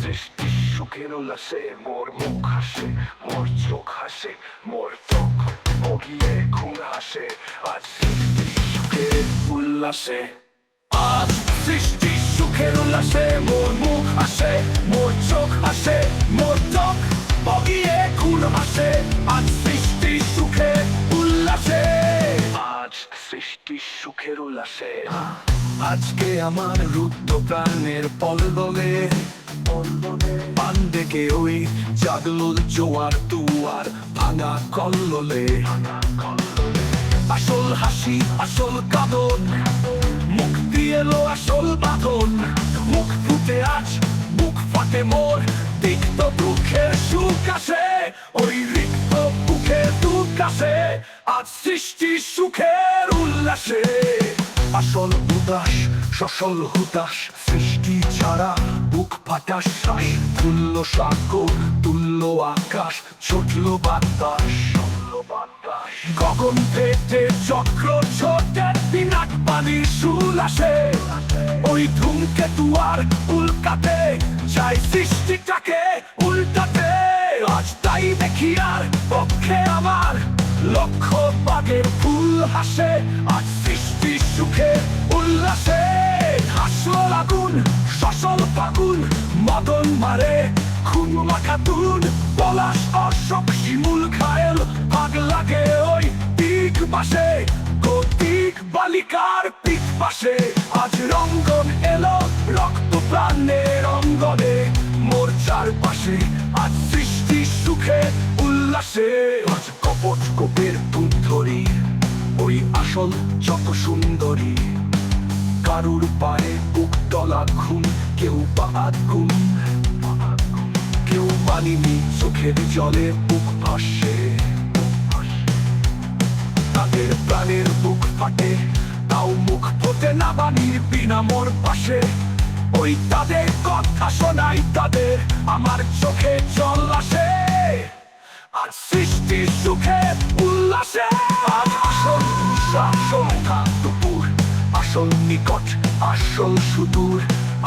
সৃষ্টি সুখের উল্লাসে মোর মুখ হাসে, মোর চোখ হাসে, মোর চোখ বগিয়ে ঘুম হাসে। আজ সৃষ্টি সুখের উল্লাসে, আজ সৃষ্টি সুখের উল্লাসে মোর মুখ হাসে, মোর চোখ হাসে, মোর চোখ বগিয়ে ঘুম হাসে। আজ সৃষ্টি সুখের উল্লাসে, আজ সৃষ্টি সুখের উল্লাসে। আজকে আমার রুদ্ধ প্রাণের পলবলে পান ডেকে ওই জাগলো জোয়ার দুয়ার ভাঙা কল্লোলে। আসল হাসি আসল কাঁদন, মুক্তি এলো আসল বাঁধন। মুখ ফুটে আজ বুক ফাটে মোর, তিক্ত দুঃখের সুখ আসে, ওই রিক্ত বুকের দুঃখ আসে। আজ সৃষ্টি সুখের উল্লাসে, আসল উদাস সসল হুতাশ সৃষ্টি ছাড়া বুক ফাটা শ্বাস। তুল্য সাগর তুল্য আকাশ, ছুটল বাতাস গগন পেটে চক্র ছোটে বিনাট পানির সুল আসে। ওই ধূমকেতু আর উল্কাতে চাই সৃষ্টিটাকে উল্টাতে। আজ তাই দেখি আর পক্ষে আমার লক্ষ বাগের ফুল হাসে। আজ সৃষ্টি সুখে উল্লাসে, হাসল আগুন সসল ফাগুন মদন মারে খুন মাখা তুন। পলাশ অশোক শিমুল ঘায়েল আগ লাগে ওই দিক বাসে, গতিক বালিকার পিঠ পাশে। আজ রঙ্গন এলো রক্ত প্রাণের অঙ্গনে মোর চারপাশে। আজ সৃষ্টি সুখে উল্লাসে, আজ কপট কোপের তুন ধরি ওই আসল যত সুন্দরী। কারুর পায়ে বুক তলা খুন, কেউ বা আগুন, কেউ মানিনি চোখের জলে বুক ভাসে। তাদের প্রাণের বুক ফাটে, তাও মুখ ফোটে না বাণীর বিনা মোর পাশে। ওই তাদের কথা শোনাই তাদের, আমার চোখে জল আসে। আজ সৃষ্টি সুখে উল্লাসে, আজ আসল আসল দুপুর, আসল নিকট আসল সুদূর।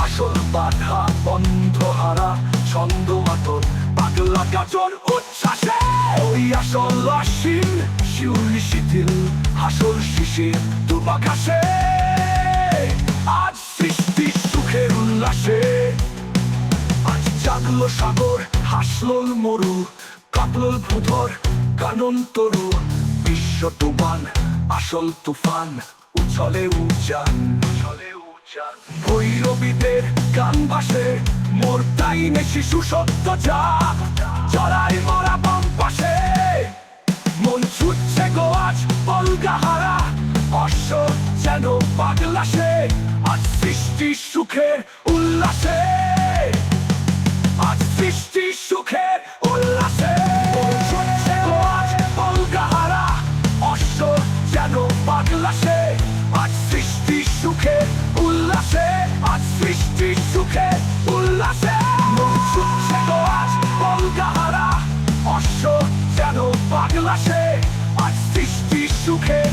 আসল বাধা বন্ধ হারা ছন্দ মাতর পাগলা গাজন উচ্ছ্বাসে। ওই আসল অসীম শিউলি শিথিল আসল শিশির দুবাকাশে। আজ সৃষ্টি সুখের উল্লাসে, আজ জাগলো সাগর হাসলো মরু, কাঁপল ভূধর কানন তরু। বিশ্ব তুফান আসল তুফান উছলে উজান, ভৈরবীদের গান ভাসে মোর টাইনে শিশু সত্য যা চড়াই মরা বাম পাশে। মন ছুটছে গো আজ বলগাহারা, অশ্ব যেন পাগলাসে। আজ সৃষ্টি সুখের উল্লাসে, আজ সৃষ্টি সুখের উল্লাসে। মন ছুটছে গো আজ বলগাহারা, অশ্ব যেন পাগলাসে। আজ সৃষ্টি সুখের উল্লাসে, আজ সৃষ্টি সুখের উল্লাসে। মন ছুটছে গো আজ বলগাহারা, অশ্ব যেন পাগলাসে। আজ সৃষ্টি সুখের